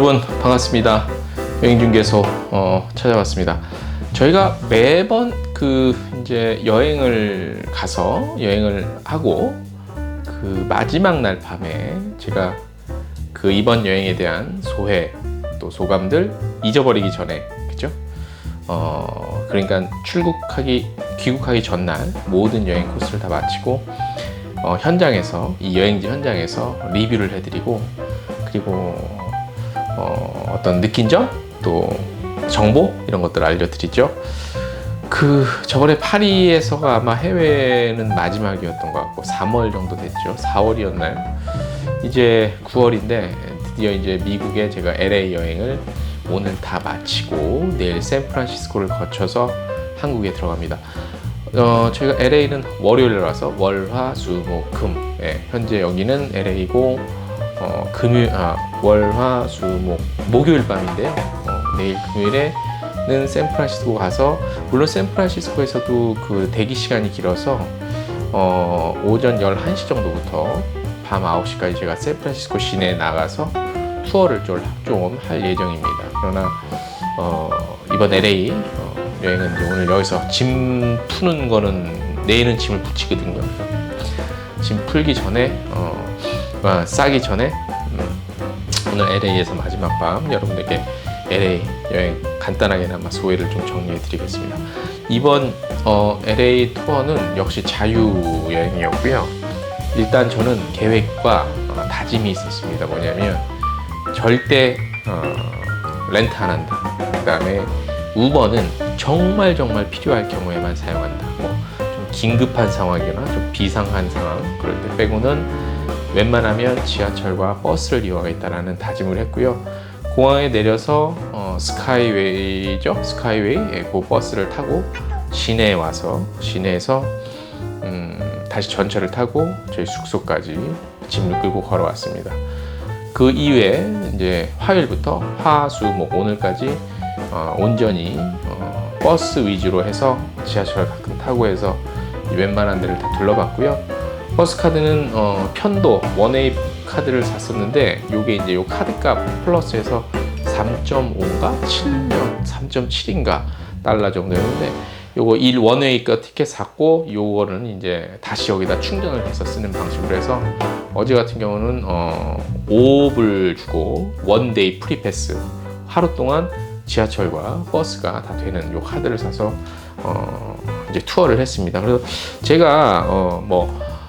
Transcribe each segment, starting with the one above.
여러분 반갑습니다. 여행중개소 찾아왔습니다. 저희가 매번 이제 여행을 하고 마지막 날 밤에 제가 이번 여행에 대한 소회 또 소감들 잊어버리기 전에, 그죠? 그러니까 귀국하기 전날 모든 여행 코스를 다 마치고 이 여행지 현장에서 리뷰를 해드리고, 그리고 어떤 느낀 점, 또 정보 이런 것들을 알려드리죠. 저번에 파리에서가 아마 해외는 마지막이었던 것 같고 3월 정도 됐죠. 4월이었나요? 이제 9월인데 드디어 이제 미국에 제가 LA 여행을 오늘 다 마치고 내일 샌프란시스코를 거쳐서 한국에 들어갑니다. 저희가 LA는 월요일에 와서 월, 화, 수, 목, 금. 현재 여기는 LA고 월, 화, 수, 목요일 밤인데요. 내일 금요일에는 샌프란시스코 가서, 물론 샌프란시스코에서도 대기 시간이 길어서 오전 11시 정도부터 밤 9시까지 제가 샌프란시스코 시내에 나가서 투어를 좀 할 예정입니다. 그러나 이번 LA 여행은 이제 오늘 여기서 짐 푸는 거는 내일은 짐을 붙이거든요. 짐 풀기 전에 싸기 전에 오늘 LA에서 마지막 밤 여러분들께 LA 여행 간단하게나마 소회를 좀 정리해 드리겠습니다. 이번 LA 투어는 역시 자유 여행이었고요. 일단 저는 계획과 다짐이 있었습니다. 뭐냐면 절대 렌트 안 한다. 그 다음에 우버는 정말 필요할 경우에만 사용한다. 좀 긴급한 상황이나 좀 비상한 상황, 그럴 때 빼고는 웬만하면 지하철과 버스를 이용하겠다라는 다짐을 했고요. 공항에 내려서 스카이웨이죠. 그 버스를 타고 시내에 와서 시내에서 다시 전철을 타고 저희 숙소까지 짐을 끌고 걸어왔습니다. 그 이후에 이제 화요일부터 화, 수, 목 오늘까지 온전히 버스 위주로 해서 지하철 가끔 타고 해서 웬만한 데를 다 둘러봤고요. 버스 카드는 편도 원웨이 카드를 샀었는데 요게 이제 요 카드값 플러스해서 3.5인가 3.7인가 달러 정도였는데, 요거 원웨이 거 티켓 샀고 요거는 이제 다시 여기다 충전을 해서 쓰는 방식으로 해서 어제 같은 경우는 5불 주고 원데이 프리패스 하루 동안 지하철과 버스가 다 되는 요 카드를 사서 이제 투어를 했습니다. 그래서 제가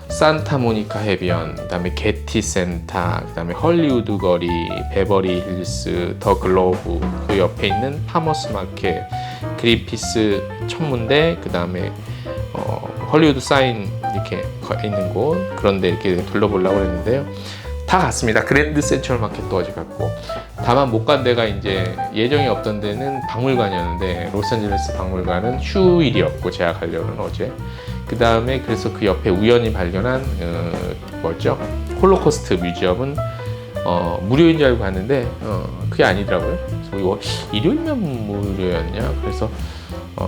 산타모니카 해변, 그다음에 게티 센터, 그다음에 헐리우드 거리, 베버리 힐스, 더 글로브, 그 옆에 있는 파머스 마켓, 그린피스 천문대, 그다음에 헐리우드 사인 이렇게 있는 곳, 그런데 이렇게 둘러보려고 했는데요. 다 갔습니다. 그랜드 센트럴 마켓도 어제 갔고, 다만 못 간 데가 이제 예정이 없던 데는 박물관이었는데, 로스앤젤레스 박물관은 휴일이었고 제가 가려는 어제. 그 다음에 그래서 그 옆에 우연히 발견한 홀로코스트 뮤지엄은 무료인 줄 알고 갔는데 그게 아니더라고요. 그래서 이거 일요일면 무료였냐? 그래서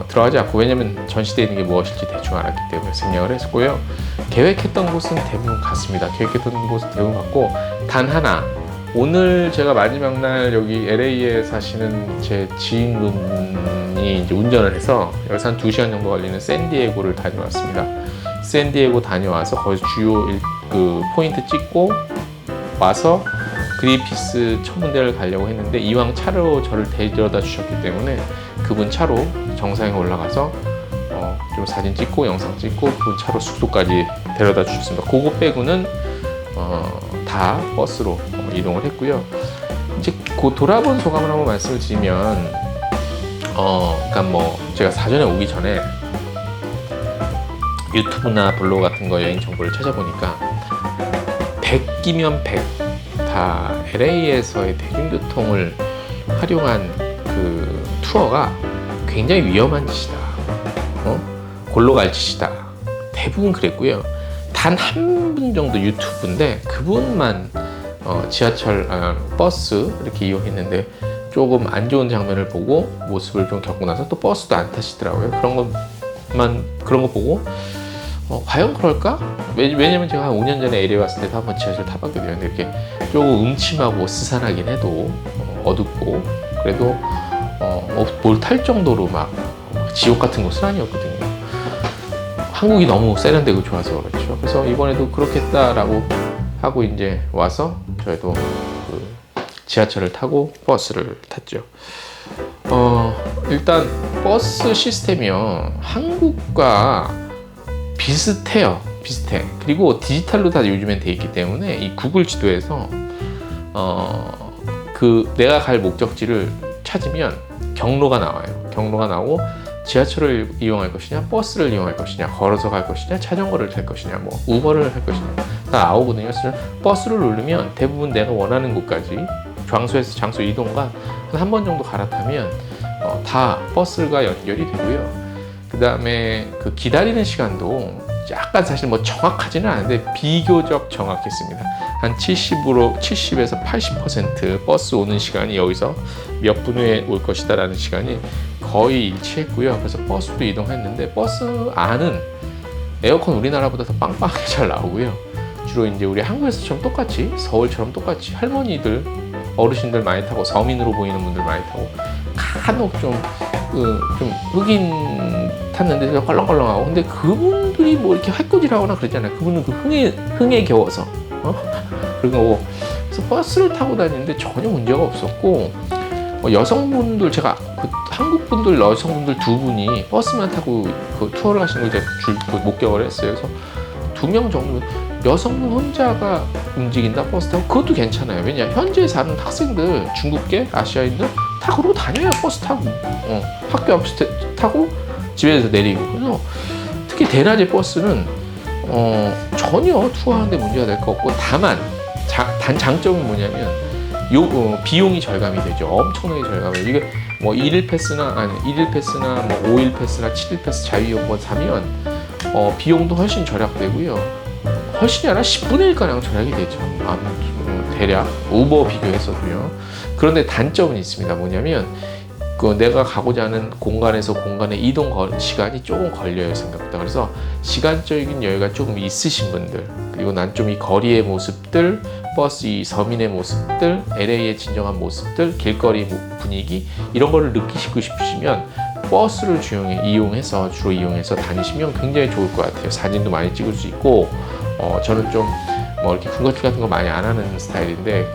들어가지 않고, 왜냐면 전시되어 있는 게 무엇일지 대충 알았기 때문에 생략을 했고요. 계획했던 곳은 대부분 갔습니다. 계획했던 곳은 대부분 갔고, 단 하나, 오늘 제가 마지막 날 여기 LA에 사시는 제 지인분이 이제 운전을 해서 여기서 한 2시간 정도 걸리는 샌디에고를 다녀왔습니다. 샌디에고 다녀와서 거기서 주요 포인트 찍고 와서 그린피스 천문대를 가려고 했는데, 이왕 차로 저를 데려다 주셨기 때문에 그분 차로 정상에 올라가서 좀 사진 찍고 영상 찍고 그분 차로 숙소까지 데려다 주셨습니다. 그거 빼고는 다 버스로 이동을 했고요. 이제 돌아본 소감을 한번 말씀을 드리면, 그러니까 제가 사전에 오기 전에 유튜브나 블로그 같은 거 여행 정보를 찾아보니까 100이면 100 다 LA에서의 대중교통을 활용한 투어가 굉장히 위험한 짓이다. 골로 갈 짓이다. 대부분 그랬고요. 단 한 분 정도 유튜브인데 그분만 지하철, 버스 이렇게 이용했는데 조금 안 좋은 장면을 보고 모습을 좀 겪고 나서 또 버스도 안 타시더라고요. 그런 거 보고 과연 그럴까? 왜냐면 제가 한 5년 전에 LA 왔을 때도 한번 지하철 타봤거든요. 근데 이렇게 조금 음침하고 스산하긴 해도 어둡고 그래도 뭘 탈 정도로 막 지옥 같은 곳은 아니었거든요. 한국이 너무 세련되고 좋아서 그렇죠. 그래서 이번에도 그렇겠다라고 하고 이제 와서 저희도 그 지하철을 타고 버스를 탔죠. 일단 버스 시스템이요, 한국과 비슷해요. 비슷해. 그리고 디지털로 다 요즘엔 돼 있기 때문에 이 구글 지도에서 그 내가 갈 목적지를 찾으면 경로가 나와요. 경로가 나오고 지하철을 이용할 것이냐, 버스를 이용할 것이냐, 걸어서 갈 것이냐, 자전거를 탈 것이냐, 뭐 우버를 할 것이냐 다 나오거든요. 그래서 버스를 누르면 대부분 내가 원하는 곳까지 장소에서 장소 이동과 한 번 정도 갈아타면 다 버스가 연결이 되고요. 그 다음에 그 기다리는 시간도 약간 사실 뭐 정확하지는 않은데 비교적 정확했습니다. 한 70에서 80% 버스 오는 시간이 여기서 몇 분 후에 올 것이다 라는 시간이 거의 일치했고요. 그래서 버스도 이동했는데 버스 안은 에어컨 우리나라보다 더 빵빵하게 잘 나오고요. 주로 이제 우리 한국에서처럼 똑같이, 서울처럼 똑같이 할머니들, 어르신들 많이 타고, 서민으로 보이는 분들 많이 타고, 간혹 좀 흑인 탔는데 껄렁껄렁하고, 근데 그분들이 뭐 이렇게 해코지하거나 그러잖아요. 그분은 그 흥에 겨워서 그리고 그래서 버스를 타고 다니는데 전혀 문제가 없었고, 여성분들, 제가 그 한국 분들 여성분들 두 분이 버스만 타고 그 투어를 하시는 걸 제가 목격을 했어요. 그래서 2명 정도 여성분 혼자가 움직인다 버스 타고, 그것도 괜찮아요. 왜냐, 현지에 사는 학생들, 중국계, 아시아인들 다 그러고 다녀요. 버스 타고 학교 앞 타고 집에서 내리고. 그래서 특히 대낮에 버스는 전혀 투어하는데 문제가 될 것 없고, 다만 단 장점은 뭐냐면 비용이 절감이 되죠. 엄청나게 절감해요. 이게 뭐 1일 패스나 뭐 5일 패스나 7일 패스 자유이용권 사면 비용도 훨씬 절약되고요. 훨씬이 아니라 10분의 1가량 절약이 되죠. 대략 우버 비교해서도요. 그런데 단점은 있습니다. 뭐냐면 내가 가고자 하는 공간에서 공간의 이동 시간이 조금 걸려요, 생각보다. 그래서 시간적인 여유가 조금 있으신 분들, 그리고 난 좀 이 거리의 모습들, 버스 이 서민의 모습들, LA의 진정한 모습들, 길거리 분위기, 이런 거를 느끼시고 싶으시면 버스를 주로 이용해서 다니시면 굉장히 좋을 것 같아요. 사진도 많이 찍을 수 있고, 저는 좀 뭐 이렇게 군것질 같은 거 많이 안 하는 스타일인데,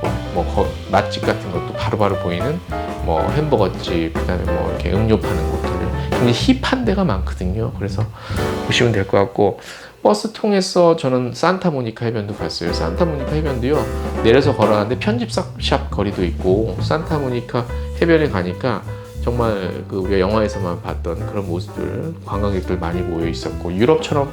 맛집 같은 것도 바로바로 보이는 뭐 햄버거집, 그다음에 뭐 이렇게 음료 파는 곳들 굉장히 힙한 데가 많거든요. 그래서 보시면 될 것 같고, 버스 통해서 저는 산타모니카 해변도 갔어요. 산타모니카 해변도요, 내려서 걸어가는데 편집샵 거리도 있고, 산타모니카 해변에 가니까 정말 우리가 영화에서만 봤던 그런 모습들, 관광객들 많이 모여 있었고, 유럽처럼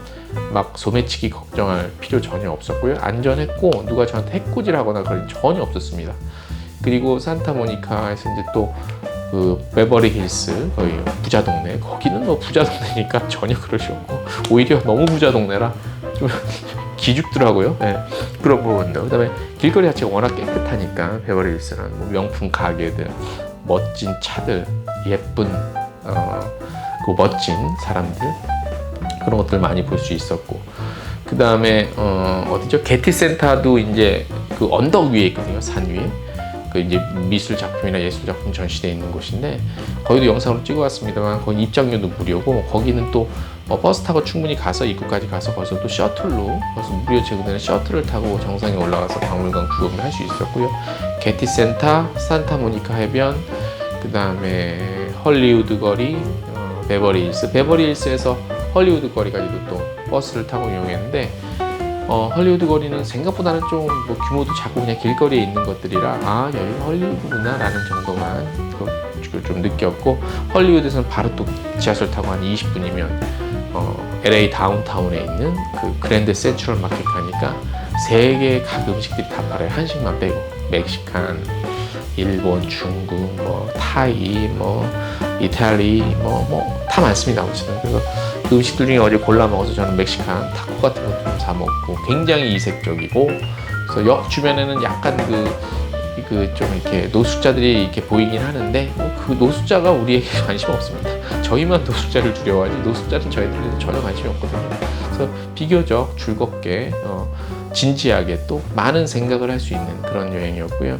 막 소매치기 걱정할 필요 전혀 없었고요. 안전했고, 누가 저한테 해코지하거나 그런 전혀 없었습니다. 그리고 산타모니카에서 이제 또 베버리 힐스, 거의 부자 동네, 거기는 뭐 부자 동네니까 전혀 그러지 않고, 오히려 너무 부자 동네라 좀 기죽더라고요. 네, 그런 부분도. 그다음에 길거리 자체가 워낙 깨끗하니까 베버리 힐스는 뭐 명품 가게들, 멋진 차들, 예쁜 그 멋진 사람들, 그런 것들 많이 볼 수 있었고, 그 다음에 어디죠? 게티 센터도 이제 그 언덕 위에 있거든요. 산 위에. 그 이제 미술 작품이나 예술 작품 전시되어 있는 곳인데, 거기도 영상으로 찍어왔습니다만 거기 입장료도 무료고, 거기는 또 버스 타고 충분히 가서 입구까지 가서 거기서 또 셔틀로, 거기서 무료 제공되는 셔틀을 타고 정상에 올라가서 박물관 구경을 할 수 있었고요. 게티 센터, 산타모니카 해변, 그 다음에 헐리우드 거리, 베버리 힐스에서 헐리우드 거리까지도 또 버스를 타고 이용했는데, 헐리우드 거리는 생각보다는 좀 뭐 규모도 작고 그냥 길거리에 있는 것들이라 여기가 헐리우드구나 라는 정도만 좀 느꼈고, 헐리우드에서는 바로 또 지하철 타고 한 20분이면 LA 다운타운에 있는 그 그랜드 센트럴 마켓 가니까 세계 각 음식들이 다 팔아요. 한식만 빼고. 멕시칸, 일본, 중국, 뭐 타이, 뭐 이탈리, 뭐 다 많습니다. 아무튼 그래서 그 음식들 중에 어제 골라 먹어서 저는 멕시칸 타코 같은 것도 좀 사 먹고, 굉장히 이색적이고, 그래서 역 주변에는 약간 좀 이렇게 노숙자들이 이렇게 보이긴 하는데, 그 노숙자가 우리에게 관심 없습니다. 저희만 노숙자를 두려워하지 노숙자는 저희들한테 전혀 관심이 없거든요. 그래서 비교적 즐겁게 진지하게 또 많은 생각을 할 수 있는 그런 여행이었고요.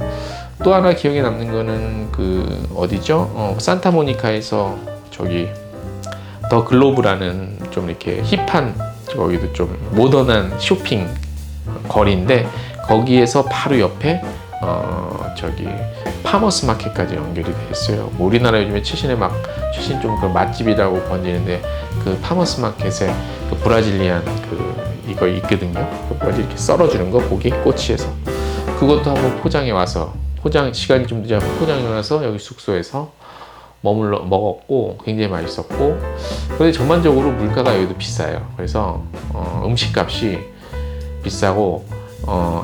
또 하나 기억에 남는 거는 그 어디죠? 산타모니카에서 저기 더 글로브라는 좀 이렇게 힙한, 거기도 좀 모던한 쇼핑 거리인데, 거기에서 바로 옆에 저기 파머스 마켓까지 연결이 돼 있어요. 뭐 우리나라 요즘에 최신 좀 그 맛집이라고 번지는데, 그 파머스 마켓에 그 브라질리안 이거 있거든요. 그까지 이렇게 썰어주는 거, 고기 꼬치에서. 그것도 한번 포장해 와서, 시간이 좀 늦어서 포장해 와서 여기 숙소에서 머물러 먹었고, 굉장히 맛있었고. 근데 전반적으로 물가가 여기도 비싸요. 그래서 음식값이 비싸고,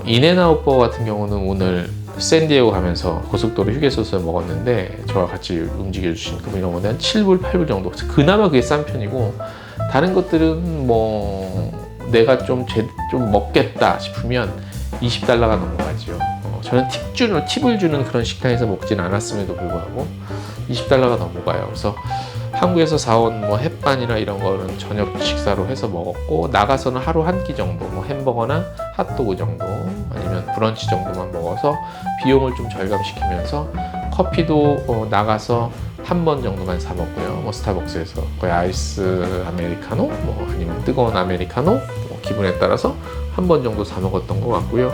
인앤아웃 버거 같은 경우는 오늘 샌디에고 가면서 고속도로 휴게소에서 먹었는데, 저와 같이 움직여주신 그분 이런 건데 한 7불, 8불 정도. 그나마 그게 싼 편이고, 다른 것들은 뭐 내가 좀 먹겠다 싶으면 $20가 넘어가죠. 저는 팁을 주는 그런 식당에서 먹진 않았음에도 불구하고 $20가 넘어가요. 그래서 한국에서 사온 뭐 햇반이나 이런 거는 저녁 식사로 해서 먹었고, 나가서는 하루 한 끼 정도, 뭐 햄버거나 핫도그 정도, 아니면 브런치 정도만 먹어서 비용을 좀 절감시키면서, 커피도 나가서 한 번 정도만 사 먹고요. 뭐 스타벅스에서 거의 아이스 아메리카노, 뭐 아니면 뜨거운 아메리카노, 뭐 기분에 따라서 한 번 정도 사 먹었던 것 같고요.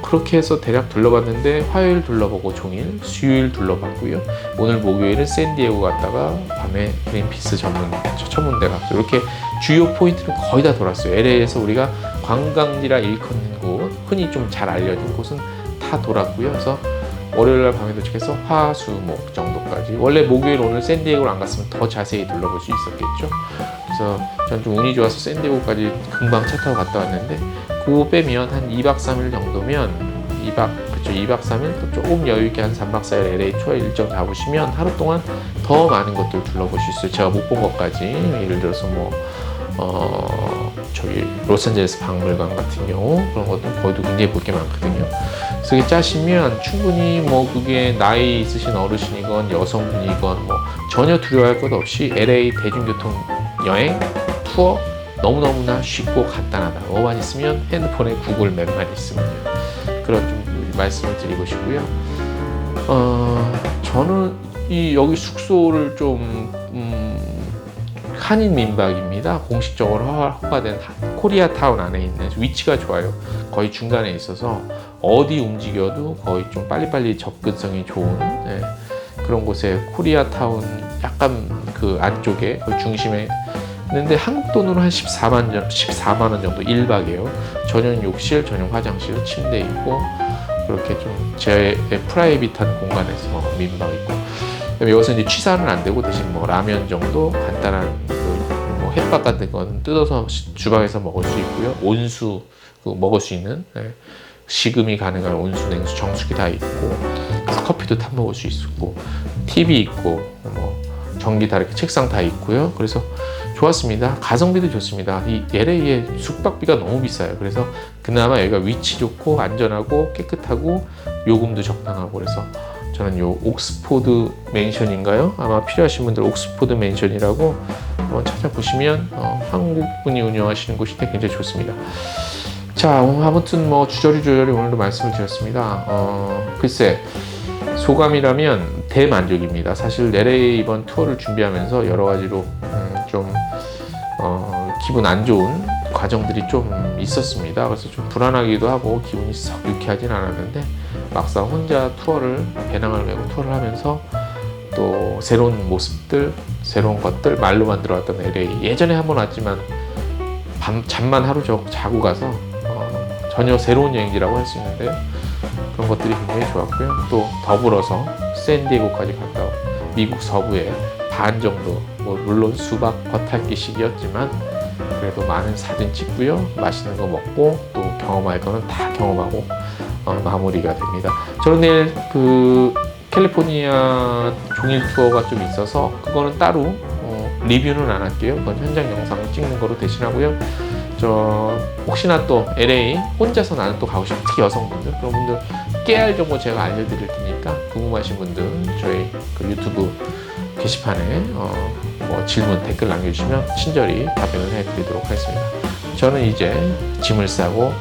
그렇게 해서 대략 둘러봤는데, 화요일 둘러보고 종일, 수요일 둘러봤고요. 오늘 목요일은 샌디에고 갔다가 밤에 그린피스 천문대 갔어요. 이렇게 주요 포인트를 거의 다 돌았어요. LA에서 우리가 관광지라 일컫는 곳, 흔히 좀 잘 알려진 곳은 다 돌았고요. 그래서 월요일날 밤에 도착해서 화, 수, 목 정도까지. 원래 목요일 오늘 샌디에고를 안 갔으면 더 자세히 둘러볼 수 있었겠죠. 그래서 전 좀 운이 좋아서 샌디에고까지 금방 차 타고 갔다 왔는데, 그거 빼면 한 2박 3일 정도면 2박 3일 또 조금 여유있게 한 3박 4일 LA 투어 일정 잡으시면 하루 동안 더 많은 것들 둘러볼 수 있어요. 제가 못 본 것까지. 예를 들어서 뭐 저기 로스앤젤레스 박물관 같은 경우, 그런 것도 거기도 굉장히 볼 게 많거든요. 그래서 이게 짜시면 충분히 뭐 그게 나이 있으신 어르신이건 여성분이건 뭐 전혀 두려워할 것 없이 LA 대중교통 여행 투어 너무너무나 쉽고 간단하다. 뭐만 있으면 핸드폰에 구글 맵만 있으면요. 그런 좀 말씀을 드리고 싶고요. 저는 여기 숙소를 좀 한인 민박입니다. 공식적으로 허가된 코리아타운 안에 있는, 위치가 좋아요. 거의 중간에 있어서 어디 움직여도 거의 좀 빨리빨리 접근성이 좋은, 그런 곳에 코리아타운 약간 그 안쪽에 그 중심에 있는데, 한국 돈으로 한 14만 원 정도 1박이에요. 전용 욕실, 전용 화장실, 침대 있고, 그렇게 좀 제 프라이빗한 공간에서 민박 있고, 여기서 이제 취사는 안 되고 대신 뭐 라면 정도 간단한 뭐 햇밥 같은 건 뜯어서 주방에서 먹을 수 있고요. 온수 먹을 수 있는, 식음이 가능한 온수, 냉수, 정수기 다 있고, 그래서 커피도 타 먹을 수 있고, TV 있고, 뭐 전기 다 이렇게 책상 다 있고요. 그래서 좋았습니다. 가성비도 좋습니다. 이 LA의 숙박비가 너무 비싸요. 그래서 그나마 여기가 위치 좋고 안전하고 깨끗하고 요금도 적당하고, 그래서 저는 요 옥스포드 맨션인가요? 아마 필요하신 분들 옥스포드 맨션이라고 한번 찾아보시면 한국분이 운영하시는 곳인데 굉장히 좋습니다. 자, 아무튼 뭐 주저리 오늘도 말씀을 드렸습니다. 글쎄, 소감이라면 대만족입니다. 사실 LA 이번 투어를 준비하면서 여러 가지로 좀 기분 안 좋은 과정들이 좀 있었습니다. 그래서 좀 불안하기도 하고 기분이 썩 유쾌하진 않았는데, 막상 혼자 배낭을 메고 투어를 하면서 또 새로운 모습들, 새로운 것들, 말로만 들어왔던 LA, 예전에 한번 왔지만 잠만 하루 자고 가서 전혀 새로운 여행지라고 할 수 있는데요. 그런 것들이 굉장히 좋았고요. 또 더불어서 샌디에고까지 갔다 미국 서부에 반 정도, 뭐 물론 수박 겉핥기식이었지만 그래도 많은 사진 찍고요, 맛있는 거 먹고 또 경험할 거는 다 경험하고 마무리가 됩니다. 저는 내일 그 캘리포니아 종일 투어가 좀 있어서 그거는 따로 리뷰는 안 할게요. 그건 현장 영상을 찍는 거로 대신하고요. 혹시나 또 LA 혼자서 나는 또 가고 싶은, 특히 여성분들, 그런 분들 깨알 정보 제가 알려드릴 테니까 궁금하신 분들 저희 그 유튜브 게시판에 뭐 질문, 댓글 남겨주시면 친절히 답변을 해드리도록 하겠습니다. 저는 이제 짐을 싸고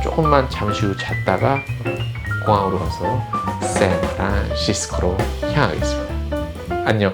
조금만 잠시 후 잤다가 공항으로 가서 샌프란시스코로 향하겠습니다. 안녕.